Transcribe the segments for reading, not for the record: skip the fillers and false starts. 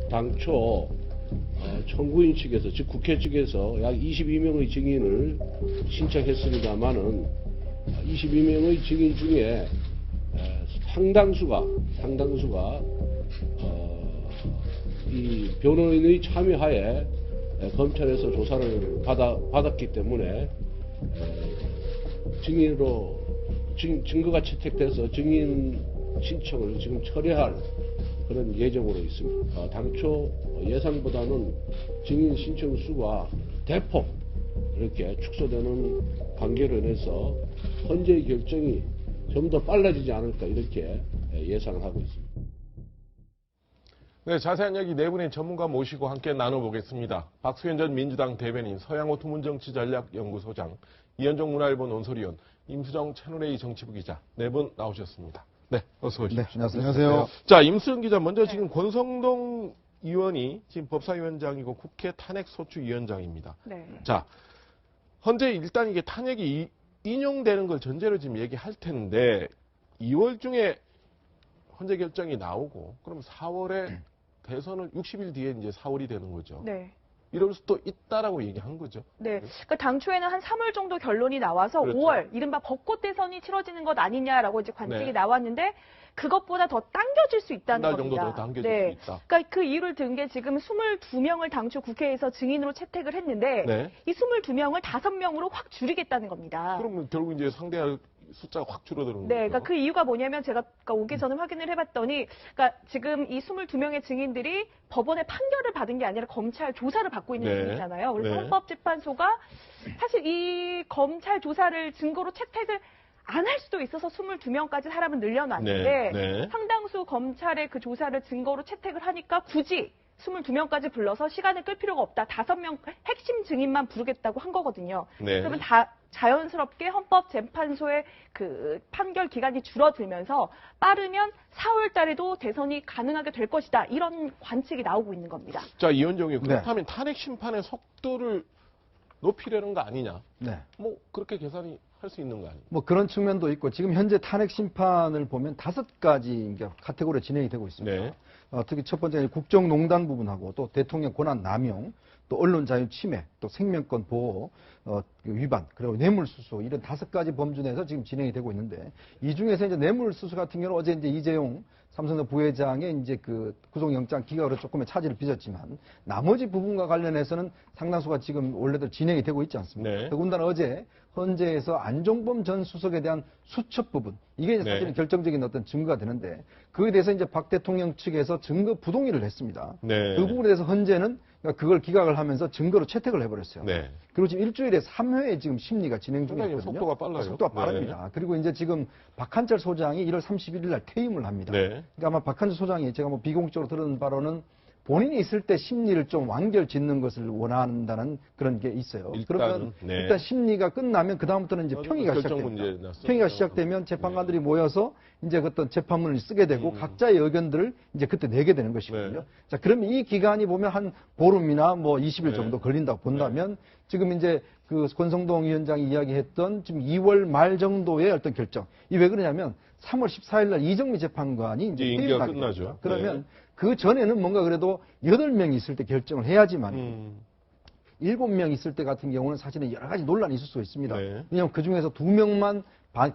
당초 청구인 측에서, 즉 국회 측에서 약 22명의 증인을 신청했습니다만은 22명의 증인 중에 상당수가 이 변호인의 참여하에 검찰에서 조사를 받았기 때문에 증거가 채택돼서 증인 신청을 지금 철회할 그런 예정으로 있습니다. 당초 예상보다는 증인 신청 수가 대폭 이렇게 축소되는 관계로 인해서 헌재의 결정이 좀 더 빨라지지 않을까 이렇게 예상을 하고 있습니다. 네, 자세한 이야기 네 분의 전문가 모시고 함께 나눠보겠습니다. 박수현 전 민주당 대변인, 서양호 투문정치전략연구소장, 이현종 문화일보 논설위원, 임수정 채널A 정치부 기자 네 분 나오셨습니다. 네, 어서 오십시오. 네, 안녕하세요. 자, 임수정 기자, 먼저 지금 권성동 의원이 지금 법사위원장이고 국회 탄핵소추위원장입니다. 네. 자, 현재 일단 이게 탄핵이 인용되는 걸 전제로 지금 얘기할 텐데 2월 중에 헌재 결정이 나오고 그럼 4월에 대선을 60일 뒤에 이제 4월이 되는 거죠. 네. 이럴 수도 있다라고 얘기한 거죠. 네. 그러니까 당초에는 한 3월 정도 결론이 나와서 그렇죠. 5월 이른바 벚꽃 대선이 치러지는 것 아니냐라고 이제 관측이 네. 나왔는데 그것보다 더 당겨질 수 있다는 한 달 겁니다. 정도 더 당겨질 네. 수 있다. 그러니까 그 이유를 든 게 지금 22명을 당초 국회에서 증인으로 채택을 했는데 네. 이 22명을 5명으로 확 줄이겠다는 겁니다. 그러면 결국 이제 상대할 숫자가 확 줄어드는 거죠. 네, 그러니까 그 이유가 뭐냐면 제가 오기 전에 확인을 해봤더니, 그러니까 지금 이 22명의 증인들이 법원의 판결을 받은 게 아니라 검찰 조사를 받고 있는 네. 중이잖아요. 그래서 네. 헌법재판소가 사실 이 검찰 조사를 증거로 채택을 안 할 수도 있어서 22명까지 사람을 늘려놨는데 네. 네. 상당수 검찰의 그 조사를 증거로 채택을 하니까 굳이 22명까지 불러서 시간을 끌 필요가 없다. 5명 핵심 증인만 부르겠다고 한 거거든요. 네. 그러면 다 자연스럽게 헌법재판소의 그 판결 기간이 줄어들면서 빠르면 4월 달에도 대선이 가능하게 될 것이다. 이런 관측이 나오고 있는 겁니다. 자, 이현종이 그렇다면 탄핵 심판의 속도를 높이려는 거 아니냐? 네. 뭐 그렇게 계산이 할 수 있는 거 아니에요? 뭐 그런 측면도 있고 지금 현재 탄핵 심판을 보면 5가지 카테고리로 진행이 되고 있습니다. 네. 특히 첫 번째는 국정농단 부분하고 또 대통령 권한 남용, 또 언론 자유 침해, 또 생명권 보호 위반, 그리고 뇌물수수 이런 5가지 범주 내에서 지금 진행이 되고 있는데 이 중에서 이제 뇌물수수 같은 경우는 어제 이제 이재용 삼성전자 부회장의 이제 그 구속영장 기각으로 조금의 차질을 빚었지만 나머지 부분과 관련해서는 상당수가 지금 원래도 진행이 되고 있지 않습니까? 네. 더군다나 어제 헌재에서 안종범 전 수석에 대한 수첩 부분 이게 이제 사실은 네. 결정적인 어떤 증거가 되는데 그에 대해서 이제 박 대통령 측에서 증거 부동의를 했습니다. 네. 그 부분에 대해서 헌재는 그걸 기각을 하면서 증거로 채택을 해버렸어요. 네. 그리고 지금 일주일에 3회의 지금 심리가 진행 중에 상당히 있거든요. 속도가 빨라요. 속도가 네. 빠릅니다. 그리고 이제 지금 박한철 소장이 1월 31일 날 퇴임을 합니다. 네. 그러니까 아마 박한철 소장이 제가 뭐 비공식적으로 들은 바로는 본인이 있을 때 심리를 좀 완결 짓는 것을 원한다는 그런 게 있어요. 그러면 네. 일단 심리가 끝나면 그다음부터는 이제 평의가 결정 시작됩니다. 문제 났었죠. 평의가 시작되면 재판관들이 모여서 이제 어떤 재판문을 쓰게 되고 각자의 의견들을 이제 그때 내게 되는 것이거든요. 네. 자, 그러면 이 기간이 보면 한 보름이나 뭐 20일 네. 정도 걸린다고 본다면 지금 이제 그 권성동 위원장이 이야기했던 지금 2월 말 정도의 어떤 결정. 이 왜 그러냐면 3월 14일 날 이정미 재판관이 이제 임기가 퇴임을 하게 끝나죠. 됩니다. 그러면 그 전에는 뭔가 그래도 8명 있을 때 결정을 해야지만 7명 있을 때 같은 경우는 사실은 여러 가지 논란이 있을 수 있습니다. 네. 왜냐하면 그 중에서 2명만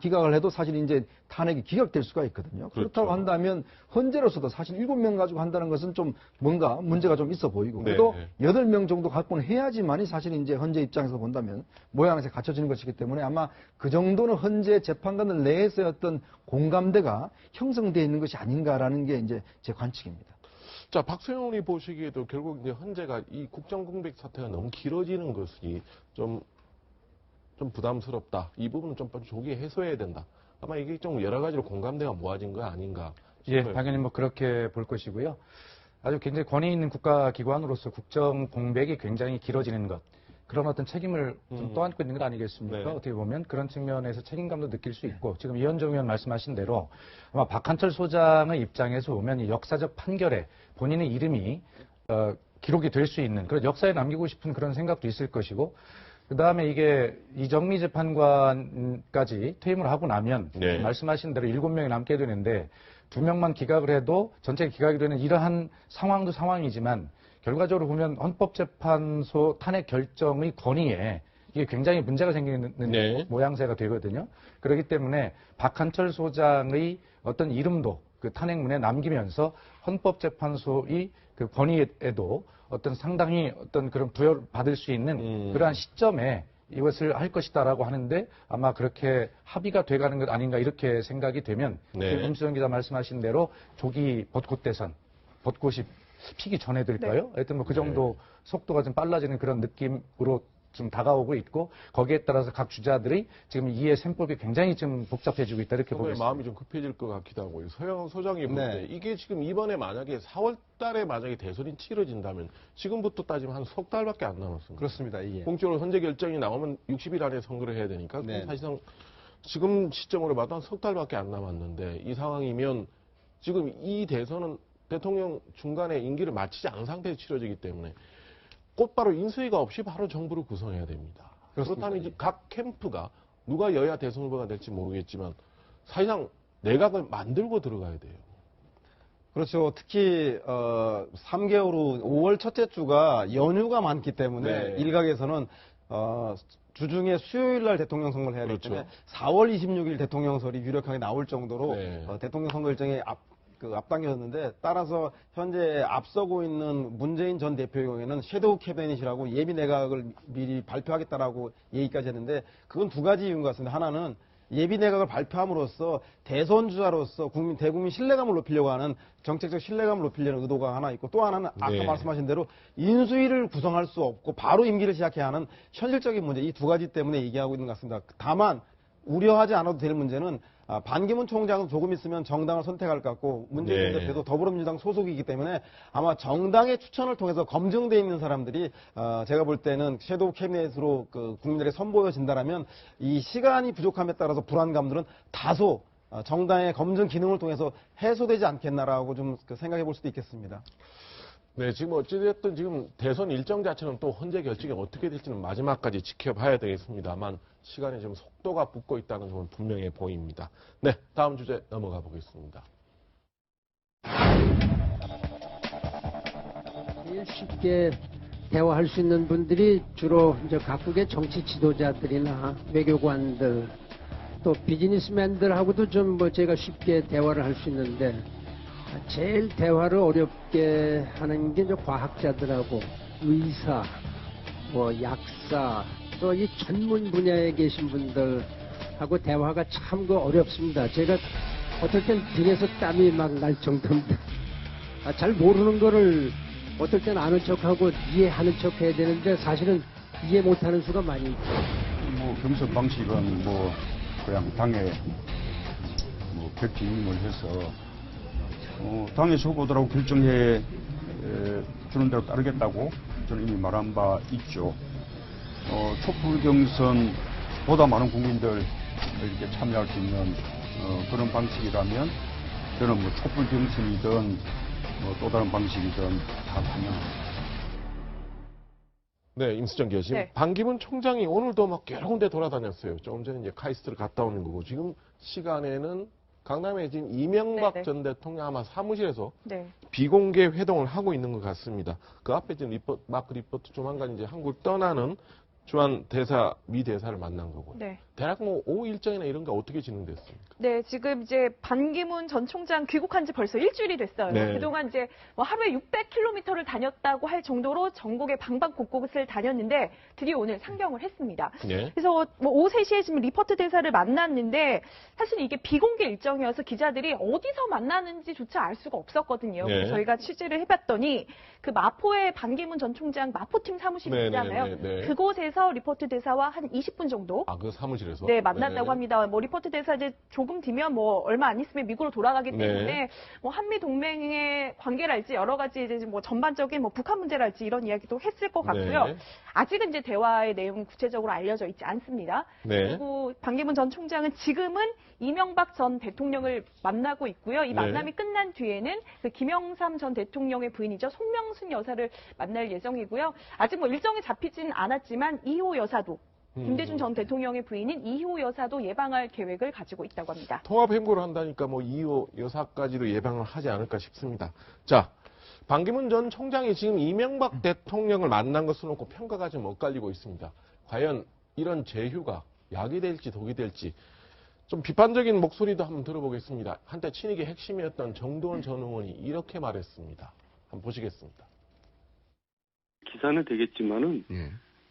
기각을 해도 사실 이제 탄핵이 기각될 수가 있거든요. 그렇죠. 그렇다고 한다면 헌재로서도 사실 7명 가지고 한다는 것은 좀 뭔가 문제가 좀 있어 보이고 그래도 네. 8명 정도 갖고는 해야지만이 사실 이제 헌재 입장에서 본다면 모양새가 갖춰지는 것이기 때문에 아마 그 정도는 헌재 재판관들 내에서의 어떤 공감대가 형성되어 있는 것이 아닌가라는 게 이제 제 관측입니다. 자, 박수영 의원이 보시기에도 결국 이제 헌재가 이 국정공백 사태가 너무 길어지는 것이 좀 부담스럽다. 이 부분은 좀 조기에 해소해야 된다. 아마 이게 좀 여러 가지로 공감대가 모아진 거 아닌가 싶어요. 예, 당연히 뭐 그렇게 볼 것이고요. 아주 굉장히 권위 있는 국가기관으로서 국정 공백이 굉장히 길어지는 것. 그런 어떤 책임을 좀 떠안고 있는 것 아니겠습니까? 네. 어떻게 보면 그런 측면에서 책임감도 느낄 수 있고 지금 이현정 의원 말씀하신 대로 아마 박한철 소장의 입장에서 보면 이 역사적 판결에 본인의 이름이 기록이 될 수 있는 그런 역사에 남기고 싶은 그런 생각도 있을 것이고 그 다음에 이게 이정미 재판관까지 퇴임을 하고 나면 네. 말씀하신 대로 7명이 남게 되는데 2명만 기각을 해도 전체 기각이 되는 이러한 상황도 상황이지만 결과적으로 보면 헌법재판소 탄핵 결정의 권위에 이게 굉장히 문제가 생기는 네. 모양새가 되거든요. 그렇기 때문에 박한철 소장의 어떤 이름도 그 탄핵문에 남기면서 헌법재판소의 그 권위에도 어떤 상당히 어떤 그런 부여를 받을 수 있는 그러한 시점에 이것을 할 것이다라고 하는데 아마 그렇게 합의가 돼가는 것 아닌가 이렇게 생각이 되면 네. 임수정 기자 말씀하신 대로 조기 벚꽃 대선, 벚꽃이 피기 전에 될까요? 하여튼 뭐 그 정도 속도가 좀 빨라지는 그런 느낌으로 좀 다가오고 있고 거기에 따라서 각 주자들이 지금 이해 셈법이 굉장히 좀 복잡해지고 있다 이렇게 보고 있습니다. 마음이 좀 급해질 것 같기도 하고요. 서영 소장이 볼 때 네. 이게 지금 이번에 만약에 4월 달에 만약에 대선이 치러진다면 지금부터 따지면 한 석 달밖에 안 남았습니다. 그렇습니다. 예. 공적으로 헌재 결정이 나오면 60일 안에 선거를 해야 되니까 네. 사실상 지금 시점으로 봐도 한 석 달밖에 안 남았는데 이 상황이면 지금 이 대선은 대통령 중간에 임기를 마치지 않은 상태에서 치러지기 때문에 곧바로 인수위가 없이 바로 정부를 구성해야 됩니다. 그렇습니다. 그렇다면 이제 각 캠프가 누가 여야 대선 후보가 될지 모르겠지만 사실상 내각을 만들고 들어가야 돼요. 그렇죠. 특히 3개월 후 5월 첫째 주가 연휴가 많기 때문에 네. 일각에서는 주중에 수요일 날 대통령 선거를 해야 되기 그렇죠. 때문에 4월 26일 대통령설이 유력하게 나올 정도로 네. 대통령 선거 일정이 앞당겨졌는데 따라서 현재 앞서고 있는 문재인 전 대표의 경우에는 섀도우 캐비닛이라고 예비 내각을 미리 발표하겠다라고 얘기까지 했는데 그건 두 가지 이유인 것 같습니다. 하나는 예비 내각을 발표함으로써 대선 주자로서 대국민 신뢰감을 높이려고 하는 정책적 신뢰감을 높이려는 의도가 하나 있고 또 하나는 아까 네. 말씀하신 대로 인수위를 구성할 수 없고 바로 임기를 시작해야 하는 현실적인 문제 이 두 가지 때문에 얘기하고 있는 것 같습니다. 다만 우려하지 않아도 될 문제는 반기문 총장은 조금 있으면 정당을 선택할 것 같고 문재인 네. 대표도 더불어민주당 소속이기 때문에 아마 정당의 추천을 통해서 검증돼 있는 사람들이 제가 볼 때는 섀도우 캐비넷으로 국민들에게 선보여진다라면 이 시간이 부족함에 따라서 불안감들은 다소 정당의 검증 기능을 통해서 해소되지 않겠나라고 좀 생각해 볼 수도 있겠습니다. 네, 지금 어찌됐든 지금 대선 일정 자체는 또 헌재 결정이 어떻게 될지는 마지막까지 지켜봐야 되겠습니다만 시간이 지금 속도가 붙고 있다는 점은 분명해 보입니다. 네, 다음 주제 넘어가 보겠습니다. 제일 쉽게 대화할 수 있는 분들이 주로 이제 각국의 정치 지도자들이나 외교관들 또 비즈니스맨들하고도 좀 뭐 제가 쉽게 대화를 할 수 있는데 제일 대화를 어렵게 하는 게 이제 과학자들하고 의사, 뭐 약사, 또 이 전문 분야에 계신 분들하고 대화가 참 어렵습니다. 제가 어떨 땐 등에서 땀이 막 날 정도입니다. 잘 모르는 거를 어떨 땐 아는 척하고 이해하는 척 해야 되는데 사실은 이해 못하는 수가 많이 있죠. 뭐 경선 방식은 뭐 그냥 당에 뭐 백지임을 해서 당에서 후보들하고 결정해 주는 대로 따르겠다고 저는 이미 말한 바 있죠. 촛불 경선보다 많은 국민들 이렇게 참여할 수 있는 그런 방식이라면 저는 뭐 촛불 경선이든 뭐 또 다른 방식이든 다 환영합니다. 네, 임수정 교수님. 네. 반기문 총장이 오늘도 막 여러 군데 돌아다녔어요. 조금 전에 이제 카이스트를 갔다 오는 거고 지금 시간에는 강남에 지금 이명박 네네. 전 대통령 아마 사무실에서 네. 비공개 회동을 하고 있는 것 같습니다. 그 앞에 지금 마크 리포트 조만간 이제 한국을 떠나는 주한 대사, 미 대사를 만난 거고요. 네. 대략 뭐 오후 일정이나 이런 게 어떻게 진행됐습니까? 네, 지금 이제 반기문 전 총장 귀국한 지 벌써 일주일이 됐어요. 네. 그동안 이제 뭐 하루에 600km를 다녔다고 할 정도로 전국의 방방곡곡을 다녔는데 드디어 오늘 상경을 했습니다. 네. 그래서 뭐 오후 3시에 지금 리포트 대사를 만났는데 사실 이게 비공개 일정이어서 기자들이 어디서 만나는지조차 알 수가 없었거든요. 네. 그래서 저희가 취재를 해봤더니 그 마포의 반기문 전 총장 마포팀 사무실 네, 있잖아요. 네, 네, 네. 그곳에서 리포트 대사와 한 20분 정도 아, 그 사무실에서? 네, 만났다고 네. 합니다. 뭐 리포트 대사 이제 조금 뒤면 뭐 얼마 안 있으면 미국으로 돌아가기 네. 때문에 뭐 한미 동맹의 관계랄지 여러 가지 이제 뭐 전반적인 뭐 북한 문제랄지 이런 이야기도 했을 것 같고요. 네. 아직은 이제 대화의 내용은 구체적으로 알려져 있지 않습니다. 네. 그리고 반기문 전 총장은 지금은 이명박 전 대통령을 만나고 있고요. 이 네. 만남이 끝난 뒤에는 그 김영삼 전 대통령의 부인이죠. 송명순 여사를 만날 예정이고요. 아직 뭐 일정이 잡히진 않았지만 이호 여사도 김대중 전 대통령의 부인인 이호 여사도 예방할 계획을 가지고 있다고 합니다. 통합행보를 한다니까 뭐 이호 여사까지도 예방을 하지 않을까 싶습니다. 자, 반기문 전 총장이 지금 이명박 대통령을 만난 것을 놓고 평가가 좀 엇갈리고 있습니다. 과연 이런 제휴가 약이 될지 독이 될지 좀 비판적인 목소리도 한번 들어보겠습니다. 한때 친이계 핵심이었던 정도원 전 의원이 이렇게 말했습니다. 한번 보시겠습니다. 기사는 되겠지만은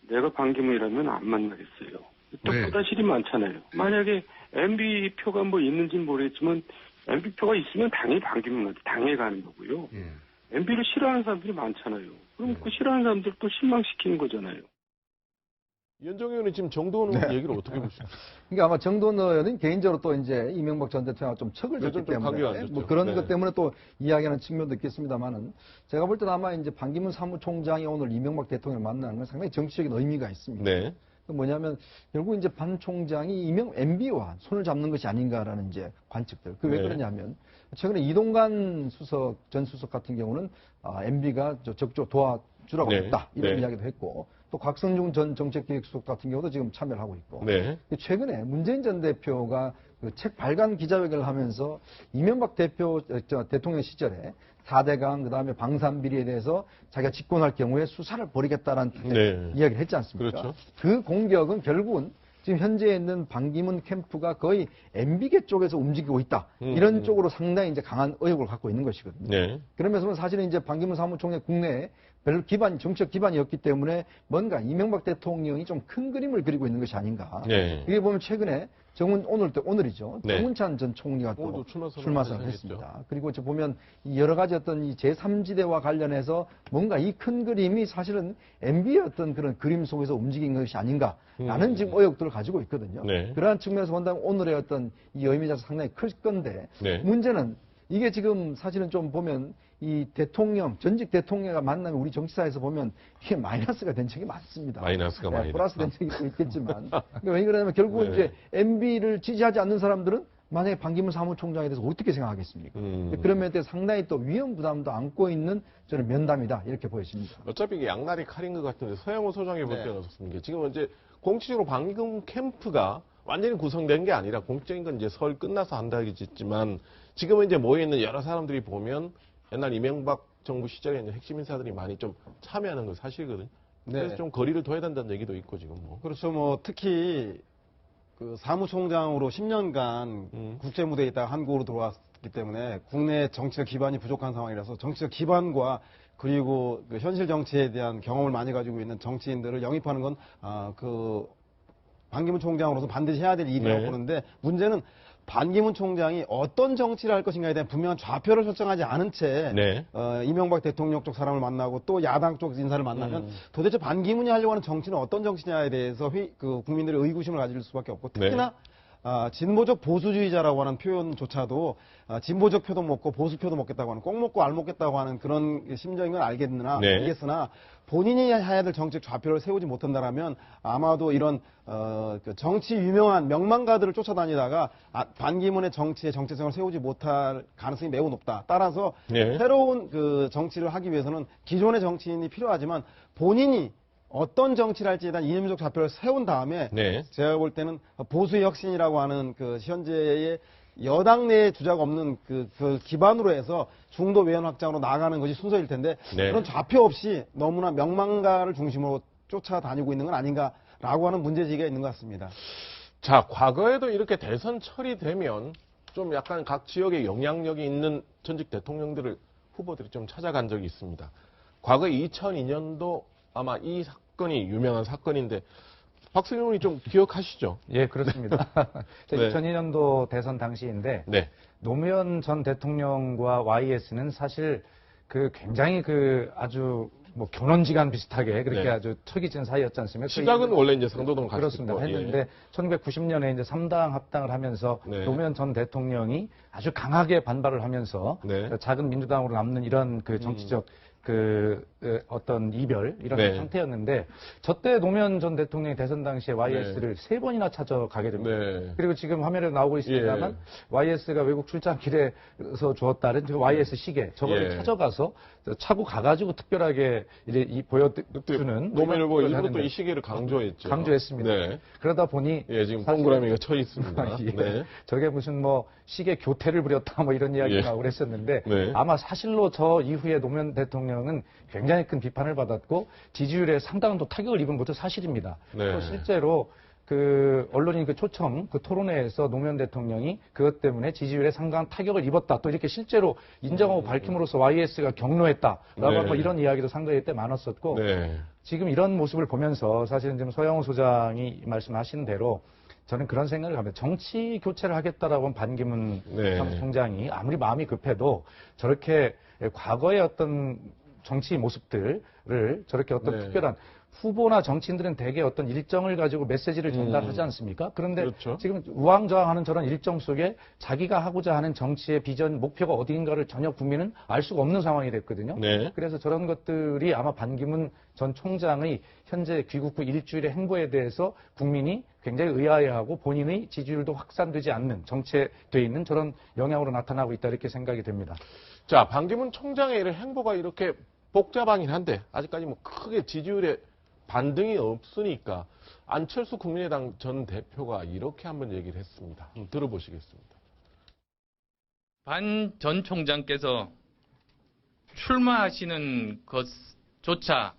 내가 반기문이라면 안 만나겠어요. 또 네. 부다실이 많잖아요. 만약에 MB 표가 뭐 있는지는 모르겠지만 MB 표가 있으면 당연히 반기문한테 당해가는 거고요. MB를 싫어하는 사람들이 많잖아요. 그럼 그 싫어하는 사람들 또 실망시키는 거잖아요. 이현정 의원이 지금 정도원 의원 얘기를 어떻게 보십니까? 그러니까 아마 정도원 의원은 개인적으로 또 이제 이명박 전 대통령과 좀 척을 졌기 요즘 좀 관계가 안 때문에 좋죠. 뭐 그런 네. 것 때문에 또 이야기하는 측면도 있겠습니다만은 제가 볼 때는 아마 이제 반기문 사무총장이 오늘 이명박 대통령을 만나는 건 상당히 정치적인 의미가 있습니다. 네. 뭐냐면 결국 이제 반 총장이 MB와 손을 잡는 것이 아닌가라는 이제 관측들. 그 왜 네. 그러냐면 최근에 이동관 전 수석 같은 경우는 MB가 적극 도와주라고 네. 했다 이런 네. 이야기도 했고 또 곽성중 전 정책기획수석 같은 경우도 지금 참여를 하고 있고 네. 최근에 문재인 전 대표가 그 책 발간 기자회견을 하면서 이명박 대통령 시절에 4대강 그다음에 방산비리에 대해서 자기가 집권할 경우에 수사를 벌이겠다라는 네. 이야기를 했지 않습니까? 그렇죠. 그 공격은 결국은 지금 현재 있는 반기문 캠프가 거의 MB계 쪽에서 움직이고 있다. 이런 쪽으로 상당히 이제 강한 의혹을 갖고 있는 것이거든요. 네. 그러면서 사실은 이제 반기문 사무총장 국내에 별로 정치적 기반이 없기 때문에 뭔가 이명박 대통령이 좀 큰 그림을 그리고 있는 것이 아닌가. 네. 이게 보면 최근에 오늘이죠. 네. 정운찬 전 총리가 또 오늘도 출마선언을 출마선을 했습니다. 그리고 저 보면 이 여러 가지 어떤 이 제3지대와 관련해서 뭔가 이 큰 그림이 사실은 MB의 어떤 그런 그림 속에서 움직인 것이 아닌가라는 지금 의혹들을 가지고 있거든요. 네. 그러한 측면에서 본다면 오늘의 어떤 이 의미가 상당히 클 건데 네. 문제는 이게 지금 사실은 좀 보면 이 전직 대통령과 만나면 우리 정치사에서 보면 이게 마이너스가 된 적이 많습니다. 마이너스가 많이 네, 플러스 된 됐다. 적이 또 있겠지만. 그러니까 왜 그러냐면 결국은 네. 이제 MB를 지지하지 않는 사람들은 만약에 반기문 사무총장에 대해서 어떻게 생각하겠습니까? 그런 면에 대해서 상당히 또 위험 부담도 안고 있는 저는 면담이다. 이렇게 보여집니다. 어차피 이게 양날이 칼인 것 같은데 서영호 소장이 볼 때는 어떻습니까? 지금 이제 공식적으로 반기문 캠프가 완전히 구성된 게 아니라 공식적인 건 이제 설 끝나서 한다겠지만 지금은 이제 모여있는 여러 사람들이 보면 옛날 이명박 정부 시절에 있는 핵심 인사들이 많이 좀 참여하는 건 사실이거든요. 그래서 네. 좀 거리를 둬야 된다는 얘기도 있고 지금 뭐. 그렇죠. 뭐 특히 그 사무총장으로 10년간 국제무대에 있다가 한국으로 들어왔기 때문에 국내 정치적 기반이 부족한 상황이라서 정치적 기반과 그리고 그 현실 정치에 대한 경험을 많이 가지고 있는 정치인들을 영입하는 건 그 반기문 총장으로서 반드시 해야 될 일이라고 네. 보는데 문제는 반기문 총장이 어떤 정치를 할 것인가에 대한 분명한 좌표를 설정하지 않은 채 네. 이명박 대통령 쪽 사람을 만나고 또 야당 쪽 인사를 만나면 도대체 반기문이 하려고 하는 정치는 어떤 정치냐에 대해서 국민들의 의구심을 가질 수밖에 없고 특히나 진보적 보수주의자라고 하는 표현조차도 진보적 표도 먹고 보수 표도 먹겠다고 하는 꼭 먹고 알 먹겠다고 하는 그런 심정인 건 알겠으나 본인이 해야 될 정책 좌표를 세우지 못한다라면 아마도 이런 그 정치 유명한 명망가들을 쫓아다니다가 반기문의 정치의 정체성을 세우지 못할 가능성이 매우 높다. 따라서 네. 새로운 그 정치를 하기 위해서는 기존의 정치인이 필요하지만 본인이 어떤 정치를 할지에 대한 이념적 좌표를 세운 다음에 네. 제가 볼 때는 보수의 혁신이라고 하는 그 현재의 여당 내에 주자가 없는 그 기반으로 해서 중도 외연 확장으로 나아가는 것이 순서일 텐데 네. 그런 좌표 없이 너무나 명망가를 중심으로 쫓아다니고 있는 건 아닌가라고 하는 문제제기가 있는 것 같습니다. 자, 과거에도 이렇게 대선 처리되면 좀 약간 각 지역에 영향력이 있는 전직 대통령들을 후보들이 좀 찾아간 적이 있습니다. 과거 2002년도 아마 이 사건이 유명한 사건인데 박승용 의원이 좀 기억하시죠? 예, 그렇습니다. 네. 2002년도 대선 당시인데 네. 노무현 전 대통령과 YS는 사실 굉장히 아주 뭐 견원지간 비슷하게 그렇게 네. 아주 턱이 진 사이였지 않습니까? 시작은 원래 이제 상도동 같이 그렇습니다. 있고, 했는데 예. 1990년에 이제 3당 합당을 하면서 네. 노무현 전 대통령이 아주 강하게 반발을 하면서 네. 작은 민주당으로 남는 이런 그 정치적 어떤 이별 이런 네. 상태였는데 저때 노무현 전 대통령이 대선 당시에 YS를 세 번이나 찾아가게 됩니다. 네. 그리고 지금 화면에 나오고 있습니다만 YS가 외국 출장길에서 주었다는 그 YS 시계 저거를 예. 찾아가서 차고 가가지고 특별하게 이제 보여주는 노무현일보 일부러 하는데 또 이 시계를 강조했죠. 강조했습니다. 네. 그러다 보니 예, 지금 사실- 동그라미가 쳐 있습니다. 예. 네. 저게 무슨 뭐 시계 교태를 부렸다 뭐 이런 이야기가 예. 나오고 그랬었는데 네. 아마 사실로 저 이후에 노무현 대통령은 굉장히 큰 비판을 받았고 지지율에 상당한 또 타격을 입은 것도 사실입니다. 네. 또 실제로 그 언론인 그 초청 그 토론회에서 노무현 대통령이 그것 때문에 지지율에 상당한 타격을 입었다. 또 이렇게 실제로 인정하고 밝힘으로써 YS가 격노했다라고 네. 뭐 이런 이야기도 상당히 때 많았었고 네. 지금 이런 모습을 보면서 사실은 지금 서영우 소장이 말씀하신 대로 저는 그런 생각을 합니다. 정치 교체를 하겠다라고 한 반기문 네. 사무총장이 아무리 마음이 급해도 저렇게 과거의 어떤 정치 모습들을 저렇게 어떤 네. 특별한 후보나 정치인들은 대개 어떤 일정을 가지고 메시지를 전달하지 않습니까? 그런데 그렇죠. 지금 우왕좌왕하는 저런 일정 속에 자기가 하고자 하는 정치의 비전, 목표가 어디인가를 전혀 국민은 알 수가 없는 상황이 됐거든요. 네. 그래서 저런 것들이 아마 반기문 전 총장의 현재 귀국 후 일주일의 행보에 대해서 국민이 굉장히 의아해하고 본인의 지지율도 확산되지 않는 정체돼 있는 저런 영향으로 나타나고 있다 이렇게 생각이 됩니다. 자, 반기문 총장의 이런 행보가 이렇게 복잡하긴 한데 아직까지 뭐 크게 지지율에 반등이 없으니까 안철수 국민의당 전 대표가 이렇게 한번 얘기를 했습니다. 한번 들어보시겠습니다. 반 전 총장께서 출마하시는 것조차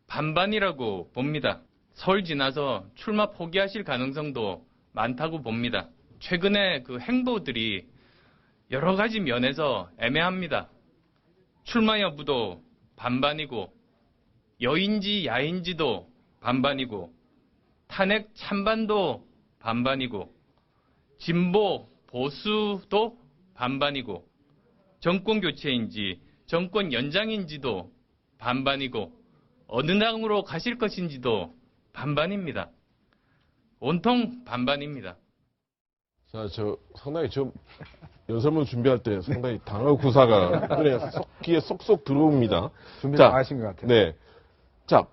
반반이라고 봅니다. 설 지나서 출마 포기하실 가능성도 많다고 봅니다. 최근에 그 행보들이 여러 가지 면에서 애매합니다. 출마 여부도 반반이고 여인지 야인지도 반반이고 탄핵 찬반도 반반이고 진보 보수도 반반이고 정권 교체인지 정권 연장인지도 반반이고 어느 당으로 가실 것인지도 반반입니다. 온통 반반입니다. 자, 상당히 연설문 준비할 때 상당히 당할 구사가 그냥 귀에 쏙쏙 들어옵니다. 준비 자, 다 하신 것 같아요. 네. 자,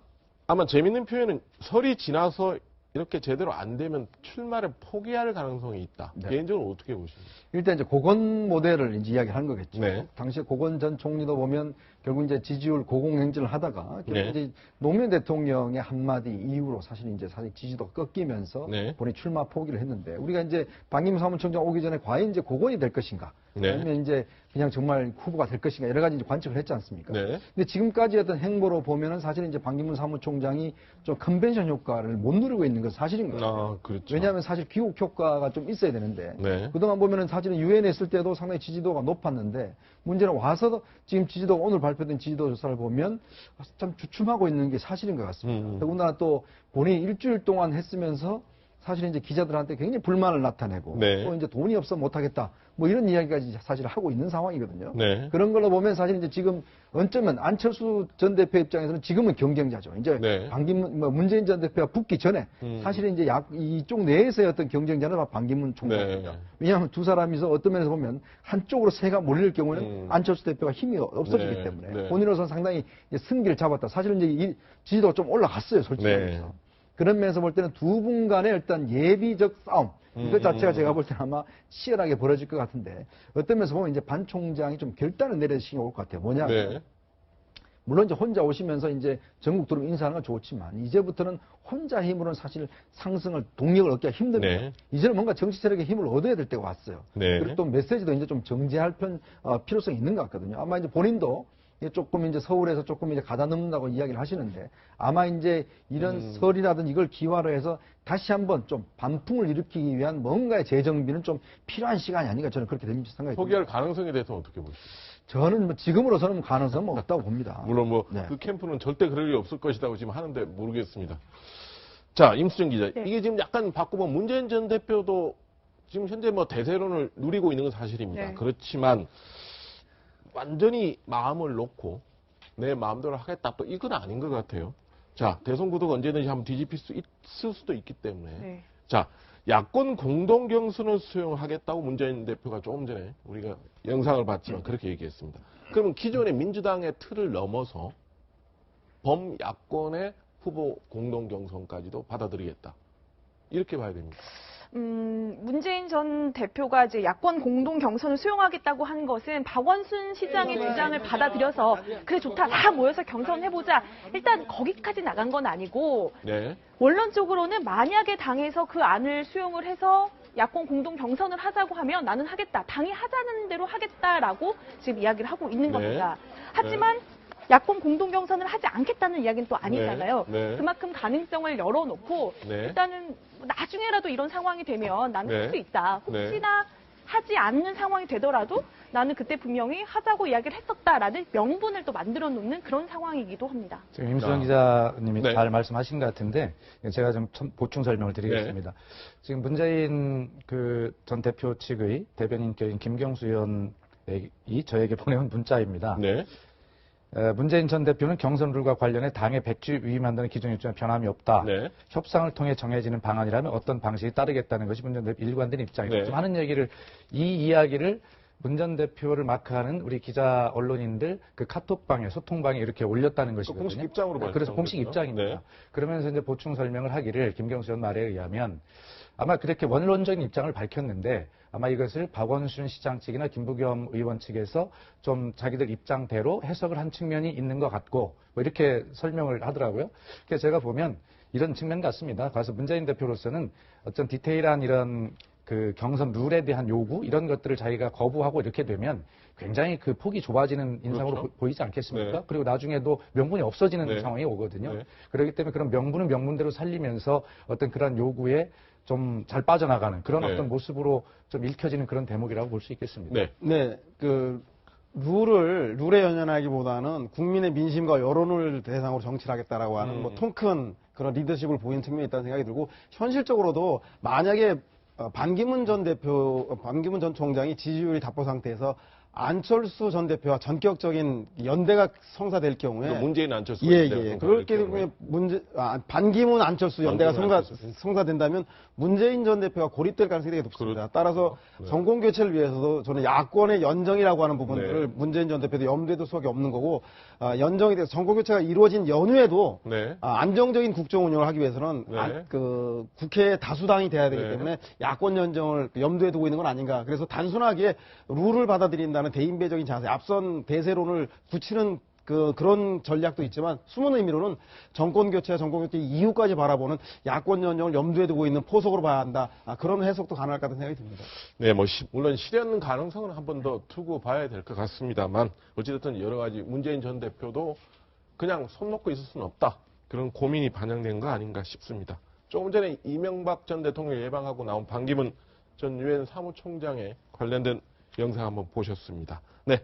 아마 재밌는 표현은 설이 지나서 이렇게 제대로 안 되면 출마를 포기할 가능성이 있다. 네. 개인적으로 어떻게 보십니까? 일단 이제 고건 모델을 이제 이야기하는 거겠죠. 네. 당시에 고건 전 총리도 보면 결국 이제 지지율 고공행진을 하다가 결국 네. 이제 노무현 대통령의 한마디 이후로 사실 지지도 꺾이면서 네. 본인이 출마 포기를 했는데 우리가 이제 반기문 사무총장 오기 전에 과연 이제 고건이 될 것인가? 네. 아니면 이제 그냥 정말 후보가 될 것인가? 여러 가지 이제 관측을 했지 않습니까? 네. 근데 지금까지 어떤 행보로 보면은 사실은 이제 반기문 사무총장이 좀 컨벤션 효과를 못 누리고 있는 건 사실인 거예요. 아, 그렇죠. 왜냐하면 사실 귀국 효과가 좀 있어야 되는데 네. 그동안 보면은 사실은 유엔에 있을 때도 상당히 지지도가 높았는데 문제는 와서 지금 지지도가 오늘 발표된 지지도 조사를 보면 참 주춤하고 있는 게 사실인 것 같습니다. 더군다나 또 본인이 일주일 동안 했으면서 사실 이제 기자들한테 굉장히 불만을 나타내고 네. 또 이제 돈이 없어 못하겠다 뭐 이런 이야기까지 사실 하고 있는 상황이거든요. 네. 그런 걸로 보면 사실 이제 지금 어쩌면 안철수 전 대표 입장에서는 지금은 경쟁자죠. 이제 네. 반기문 문재인 전 대표가 붙기 전에 사실은 이제 이쪽 내에서의 어떤 경쟁자는 바로 반기문 총장입니다. 네. 왜냐하면 두 사람이서 어떤 면에서 보면 한쪽으로 새가 몰릴 경우는 안철수 대표가 힘이 없어지기 네. 때문에 네. 본인으로서는 상당히 이제 승기를 잡았다. 사실은 이제 이 지지도가 좀 올라갔어요, 솔직히 네. 말해서. 그런 면에서 볼 때는 두 분 간의 일단 예비적 싸움 이것 자체가 제가 볼 때는 아마 치열하게 벌어질 것 같은데 어떤 면에서 보면 이제 반 총장이 좀 결단을 내려야 시기가 올 것 같아요. 뭐냐면 네. 물론 이제 혼자 오시면서 이제 전국 도로 인사하는 건 좋지만 이제부터는 혼자 힘으로는 사실 상승을 동력을 얻기가 힘듭니다. 네. 이제는 뭔가 정치 세력의 힘을 얻어야 될 때가 왔어요. 네. 그리고 또 메시지도 이제 좀 정제할 필요성이 있는 것 같거든요. 아마 이제 본인도 조금 이제 서울에서 조금 이제 가다듬는다고 이야기를 하시는데 아마 이제 이런 설이라든지 이걸 기화로 해서 다시 한번 좀 반풍을 일으키기 위한 뭔가의 재정비는 좀 필요한 시간이 아닌가 저는 그렇게 생각이 듭니다. 포기할 가능성에 대해서 어떻게 보십니까? 저는 뭐 지금으로서는 가능성은 없다고 봅니다. 물론 뭐 그 네. 캠프는 절대 그럴 일 없을 것이라고 지금 하는데 모르겠습니다. 자, 임수정 기자. 네. 이게 지금 약간 바꾸면 문재인 전 대표도 지금 현재 뭐 대세론을 누리고 있는 건 사실입니다. 네. 그렇지만 완전히 마음을 놓고 내 마음대로 하겠다 또 이건 아닌 것 같아요. 자, 대선 구도가 언제든지 한번 뒤집힐 수 있을 수도 있기 때문에. 네. 자, 야권 공동 경선을 수용하겠다고 문재인 대표가 조금 전에 우리가 영상을 봤지만 그렇게 얘기했습니다. 그러면 기존의 민주당의 틀을 넘어서 범야권의 후보 공동 경선까지도 받아들이겠다. 이렇게 봐야 됩니다. 문재인 전 대표가 이제 야권 공동 경선을 수용하겠다고 한 것은 박원순 시장의 주장을 받아들여서 그래 좋다 다 모여서 경선해보자 일단 거기까지 나간 건 아니고 네. 원론적으로는 만약에 당에서 그 안을 수용을 해서 야권 공동 경선을 하자고 하면 나는 하겠다 당이 하자는 대로 하겠다라고 지금 이야기를 하고 있는 겁니다. 하지만 야권 공동 경선을 하지 않겠다는 이야기는 또 아니잖아요. 네. 그만큼 가능성을 열어놓고 네. 일단은 나중에라도 이런 상황이 되면 나는 할 수 네. 있다. 혹시나 하지 않는 상황이 되더라도 나는 그때 분명히 하자고 이야기를 했었다라는 명분을 또 만들어 놓는 그런 상황이기도 합니다. 지금 임수정 기자님이 네. 잘 말씀하신 것 같은데 제가 좀 보충 설명을 드리겠습니다. 지금 문재인 그 전 대표 측의 대변인격인 김경수 의원이 저에게 보내온 문자입니다. 네. 문재인 전 대표는 경선 룰과 관련해 당의 백지 위임한다는 기존 입장에 변함이 없다. 네. 협상을 통해 정해지는 방안이라면 어떤 방식이 따르겠다는 것이 문 전 대표 일관된 입장이다. 네. 좀 하는 얘기를 이 이야기를 문 전 대표를 마크하는 우리 기자 언론인들 그 카톡방에 소통방에 이렇게 올렸다는 것이거든요. 공식 입장으로 그래서 공식 말씀드렸죠. 입장입니다. 네. 그러면서 이제 보충 설명을 하기를 김경수 의원 말에 의하면 아마 그렇게 원론적인 입장을 밝혔는데 아마 이것을 박원순 시장 측이나 김부겸 의원 측에서 좀 자기들 입장대로 해석을 한 측면이 있는 것 같고 뭐 이렇게 설명을 하더라고요. 그래서 제가 보면 이런 측면 같습니다. 그래서 문재인 대표로서는 어떤 디테일한 이런 그 경선 룰에 대한 요구 이런 것들을 자기가 거부하고 이렇게 되면 굉장히 그 폭이 좁아지는 인상으로 그렇죠. 보이지 않겠습니까? 네. 그리고 나중에도 명분이 없어지는 네. 상황이 오거든요. 네. 그렇기 때문에 그런 명분은 명분대로 살리면서 어떤 그런 요구에 좀 잘 빠져나가는 그런 네. 어떤 모습으로 좀 읽혀지는 그런 대목이라고 볼 수 있겠습니다. 네. 네, 룰에 연연하기보다는 국민의 민심과 여론을 대상으로 정치를 하겠다라고 하는 뭐 통큰 그런 리더십을 보이는 측면이 있다는 생각이 들고 현실적으로도 만약에 반기문 전 총장이 지지율이 답보 상태에서 안철수 전 대표와 전격적인 연대가 성사될 경우에 문재인 안철수 그렇게 되면 반기문 안철수 연대가 성사된다면 문재인 전 대표가 고립될 가능성이 되게 높습니다. 따라서 정권 교체를 위해서도 저는 야권의 연정이라고 하는 부분들을 문재인 전 대표도 염두에 둘 수밖에 없는 거고 연정이 돼서 정권 교체가 이루어진 연후에도 안정적인 국정 운영을 하기 위해서는 국회의 다수당이 돼야 되기 때문에 야권 연정을 염두에 두고 있는 건 아닌가. 그래서 단순하게 룰을 받아들인다는 대인배적인 자세, 앞선 대세론을 굳히는 그런 전략도 있지만 숨은 의미로는 정권 교체 이후까지 바라보는 야권 연정을 염두에 두고 있는 포석으로 봐야 한다. 그런 해석도 가능할 것 같은 생각이 듭니다. 네, 물론 실현 가능성은 한 번 더 두고 봐야 될 것 같습니다만 어찌됐든 여러 가지 문재인 전 대표도 그냥 손 놓고 있을 수는 없다. 그런 고민이 반영된 거 아닌가 싶습니다. 조금 전에 이명박 전 대통령 예방하고 나온 반기문 전 유엔 사무총장에 관련된 영상 한번 보셨습니다. 네.